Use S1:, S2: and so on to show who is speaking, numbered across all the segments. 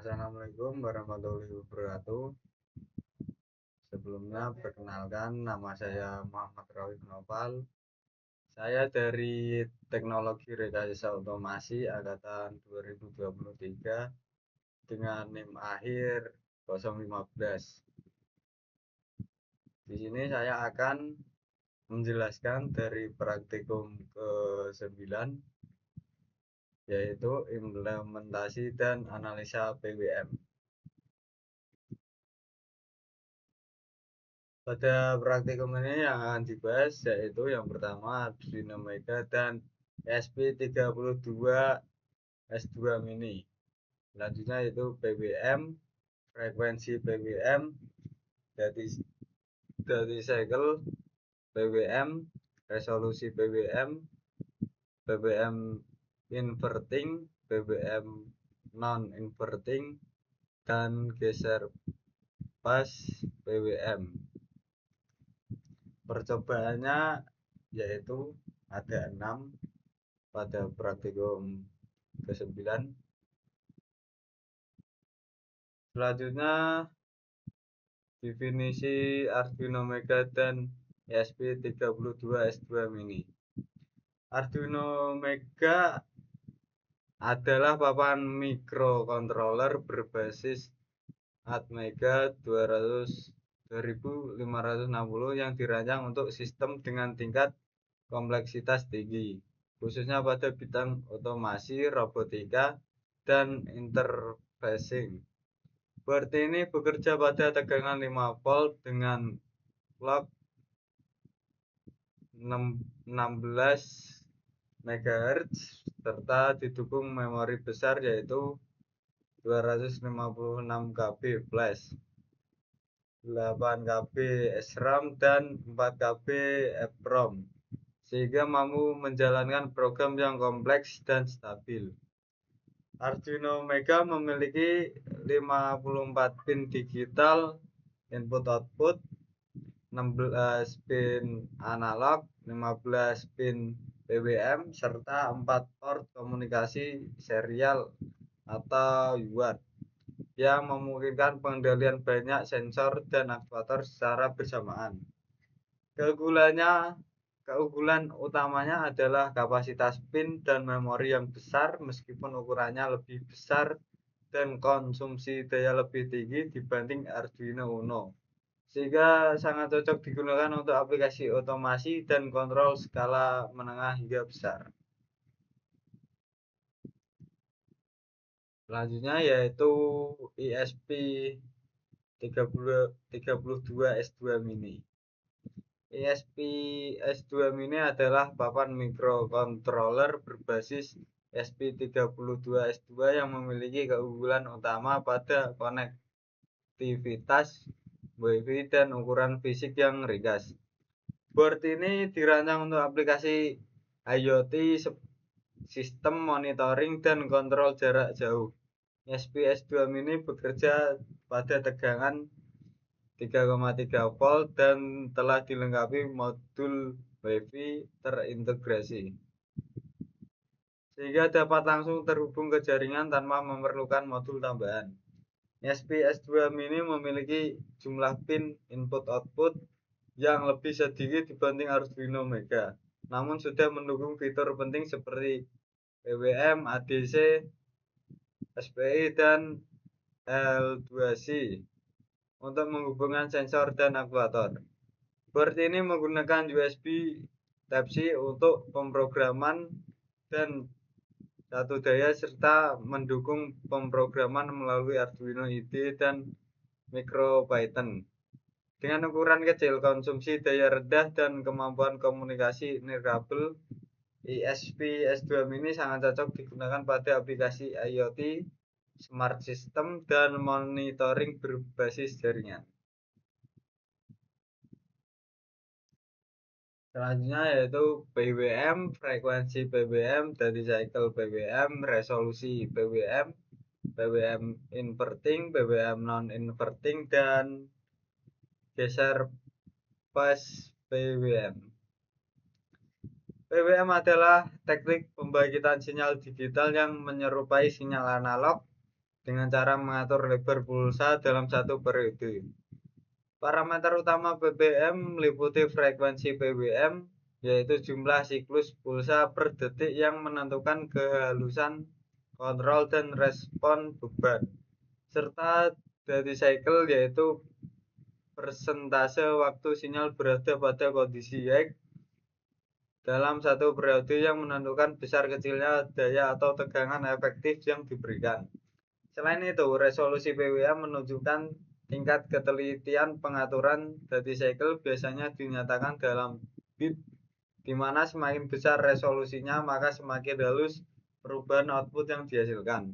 S1: Assalamualaikum warahmatullahi wabarakatuh. Sebelumnya perkenalkan, nama saya Muhammad Rawi Nopal. Saya dari Teknologi Rekayasa Otomasi angkatan 2023 dengan NIM akhir 015. Di sini saya akan menjelaskan dari praktikum ke-9, yaitu implementasi dan analisa PWM. Pada praktikum ini yang akan dibahas yaitu yang pertama Arduino Mega dan ESP32S2 Mini. Selanjutnya itu PWM, frekuensi PWM, dari cycle PWM, resolusi PWM, PWM inverting, PWM non inverting, dan geser pas PWM. Percobaannya yaitu ada 6 pada praktikum ke-9. Selanjutnya definisi Arduino Mega dan ESP32S2 Mini. Arduino Mega adalah papan mikrokontroler berbasis Atmega 2560 yang dirancang untuk sistem dengan tingkat kompleksitas tinggi, khususnya pada bidang otomasi, robotika, dan interfacing. Board ini bekerja pada tegangan 5 volt dengan clock 16 MHz serta didukung memori besar yaitu 256 KB flash, 8 KB SRAM, dan 4 KB EPROM, sehingga mampu menjalankan program yang kompleks dan stabil. Arduino Mega memiliki 54 pin digital input-output, 16 pin analog, 15 pin PWM, serta 4 port komunikasi serial atau UART yang memungkinkan pengendalian banyak sensor dan aktuator secara bersamaan. Keunggulan utamanya adalah kapasitas pin dan memori yang besar meskipun ukurannya lebih besar dan konsumsi daya lebih tinggi dibanding Arduino Uno, sehingga sangat cocok digunakan untuk aplikasi otomasi dan kontrol skala menengah hingga besar. Selanjutnya yaitu ESP32S2 Mini. ESP-S2 Mini adalah papan mikrokontroler berbasis ESP32S2 yang memiliki keunggulan utama pada konektivitas Wi-Fi dan ukuran fisik yang ringkas. Board ini dirancang untuk aplikasi IoT, sistem monitoring, dan kontrol jarak jauh. ESP-S2 Mini bekerja pada tegangan 3,3 volt dan telah dilengkapi modul Wi-Fi terintegrasi, sehingga dapat langsung terhubung ke jaringan tanpa memerlukan modul tambahan. ESP-S2 Mini memiliki jumlah pin input-output yang lebih sedikit dibanding Arduino Mega, namun sudah mendukung fitur penting seperti PWM, ADC, SPI, dan L2C untuk menghubungkan sensor dan aktuator. Board ini menggunakan USB Type-C untuk pemrograman dan satu daya serta mendukung pemrograman melalui Arduino IDE dan MicroPython. Dengan ukuran kecil, konsumsi daya rendah, dan kemampuan komunikasi nirkabel, ESP-S2 Mini sangat cocok digunakan pada aplikasi IoT, smart system, dan monitoring berbasis jaringan. Selanjutnya yaitu PWM, frekuensi PWM, dari cycle PWM, resolusi PWM, PWM inverting, PWM non inverting, dan geser pas PWM. PWM adalah teknik pembangkitan sinyal digital yang menyerupai sinyal analog dengan cara mengatur lebar pulsa dalam satu periode. Parameter utama PWM meliputi frekuensi PWM, yaitu jumlah siklus pulsa per detik yang menentukan kehalusan kontrol dan respon beban, serta duty cycle, yaitu persentase waktu sinyal berada pada kondisi X dalam satu periode yang menentukan besar kecilnya daya atau tegangan efektif yang diberikan. Selain itu, resolusi PWM menunjukkan tingkat ketelitian pengaturan duty cycle biasanya dinyatakan dalam bit, di mana semakin besar resolusinya maka semakin halus perubahan output yang dihasilkan.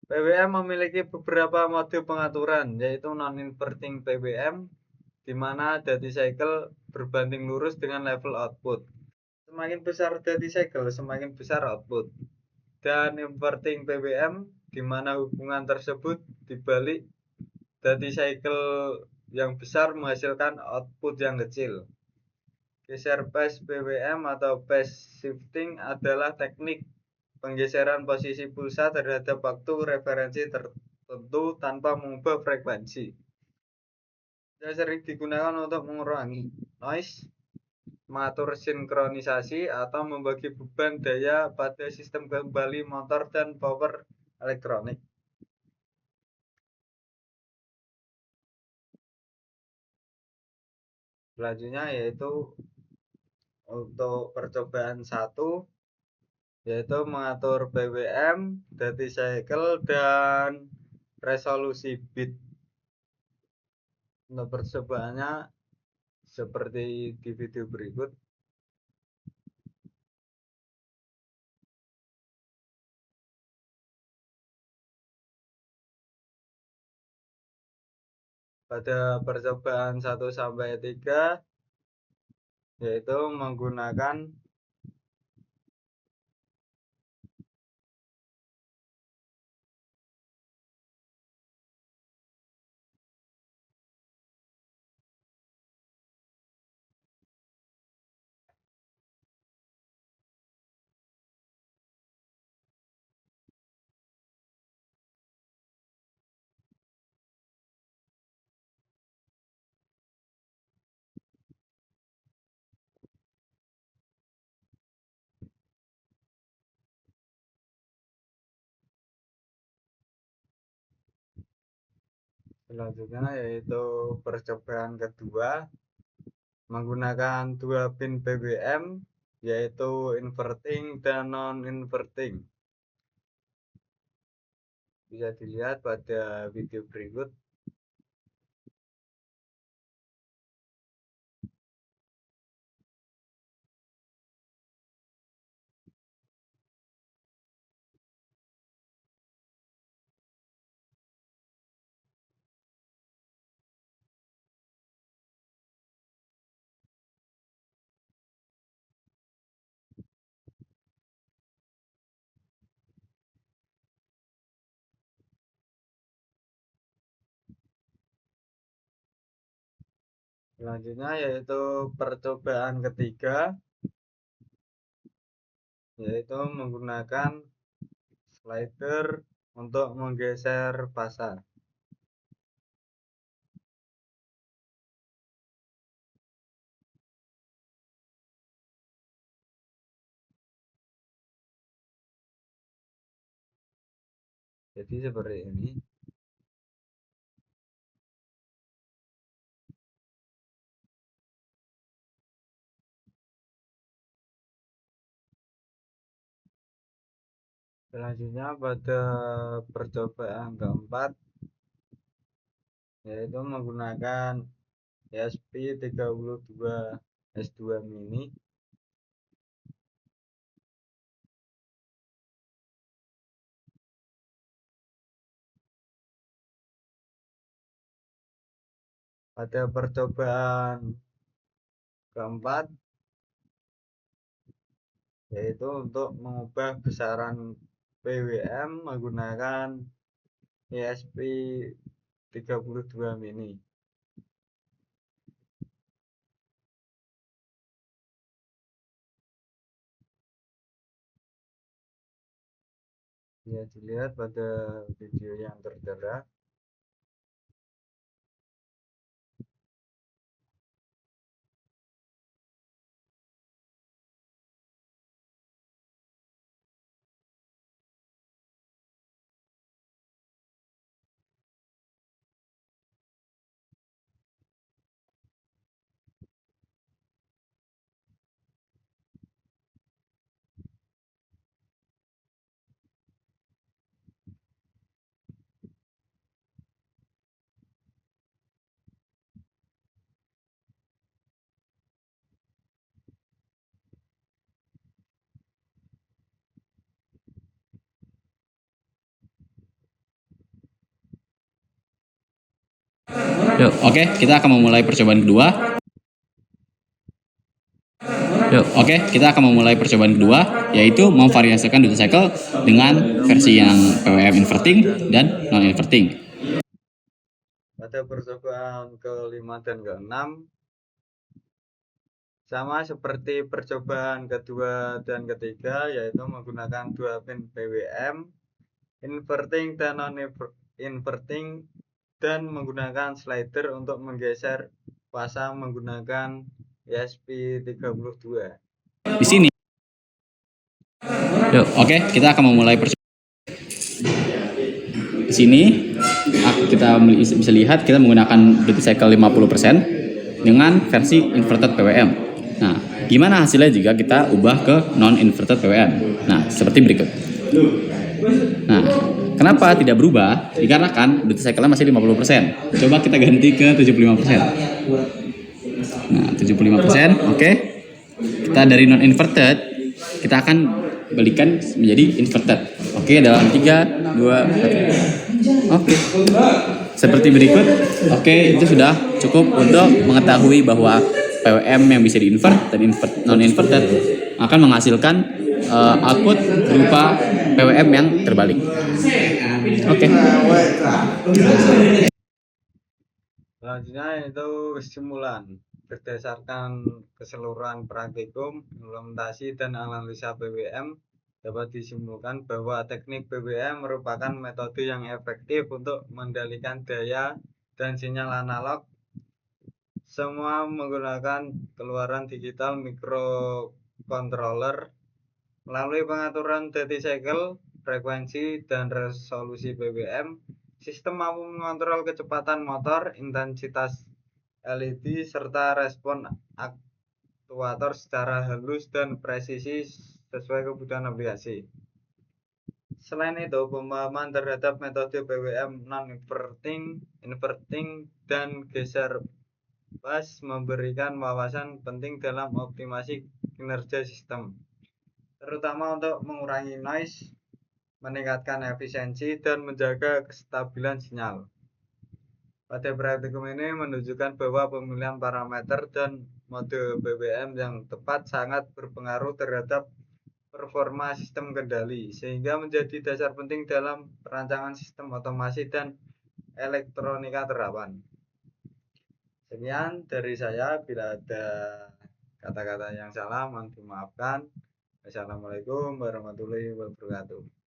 S1: PWM memiliki beberapa mode pengaturan, yaitu non-inverting PWM, di mana duty cycle berbanding lurus dengan level output. Semakin besar duty cycle, semakin besar output. Dan inverting PWM, di mana hubungan tersebut dibalik, duty cycle yang besar menghasilkan output yang kecil. Geser phase PWM atau phase shifting adalah teknik penggeseran posisi pulsa terhadap waktu referensi tertentu tanpa mengubah frekuensi. Dia sering digunakan untuk mengurangi noise, mengatur sinkronisasi, atau membagi beban daya pada sistem kembali motor dan power elektronik. Selanjutnya yaitu untuk percobaan 1, yaitu mengatur PWM, duty cycle, dan resolusi bit. Untuk percobaannya seperti di video berikut. Pada percobaan 1 sampai 3, yaitu menggunakan selanjutnya yaitu percobaan kedua menggunakan 2 pin PWM, yaitu inverting dan non-inverting. Bisa dilihat pada video berikut. Selanjutnya yaitu percobaan ketiga, yaitu menggunakan slider untuk menggeser fasa. Jadi seperti ini. Selanjutnya pada percobaan keempat, yaitu menggunakan ESP32 S2 mini. Pada percobaan keempat, yaitu untuk mengubah besaran PWM menggunakan ESP32 mini. Ya, dilihat pada video yang tertera.
S2: Yuk, oke, kita akan memulai percobaan kedua. Kita akan memulai percobaan kedua, yaitu memvariasikan duty cycle dengan versi yang PWM inverting dan non inverting.
S1: Pada percobaan ke-5 dan ke-6 sama seperti percobaan kedua dan ketiga, yaitu menggunakan 2 pin PWM inverting dan non inverting, dan menggunakan slider untuk menggeser pasang menggunakan ESP32.
S2: Di sini kita akan memulai percobaan. Di sini kita bisa lihat kita menggunakan duty cycle 50% dengan versi inverted PWM. Nah, gimana hasilnya jika kita ubah ke non inverted PWM? Nah, seperti berikut. Nah, kenapa tidak berubah? Dikarenakan duty cycle-nya masih 50%. Coba kita ganti ke 75%. Nah, 75%, oke. Kita dari non inverted, kita akan balikan menjadi inverted. Oke, dalam 3, 2, 1. Oke. Seperti berikut. Oke, itu sudah cukup untuk mengetahui bahwa PWM yang bisa di-invert dan non inverted akan menghasilkan output berupa PWM yang terbalik. Oke.
S1: Selanjutnya itu simulan. Berdasarkan keseluruhan praktikum, implementasi dan analisa PWM, dapat disimpulkan bahwa teknik PWM merupakan metode yang efektif untuk mengendalikan daya dan sinyal analog. Semua menggunakan keluaran digital microcontroller melalui pengaturan duty cycle, frekuensi, dan resolusi PWM. Sistem mampu mengontrol kecepatan motor, intensitas LED, serta respon aktuator secara halus dan presisi sesuai kebutuhan aplikasi. Selain itu, pemahaman terhadap metode PWM non-inverting, inverting, dan geser bus memberikan wawasan penting dalam optimasi kinerja sistem, terutama untuk mengurangi noise, meningkatkan efisiensi, dan menjaga kestabilan sinyal. Pada praktikum ini menunjukkan bahwa pemilihan parameter dan mode PWM yang tepat sangat berpengaruh terhadap performa sistem kendali, sehingga menjadi dasar penting dalam perancangan sistem otomasi dan elektronika terapan. Sekian dari saya, bila ada kata-kata yang salah mohon dimaafkan. Assalamualaikum warahmatullahi wabarakatuh.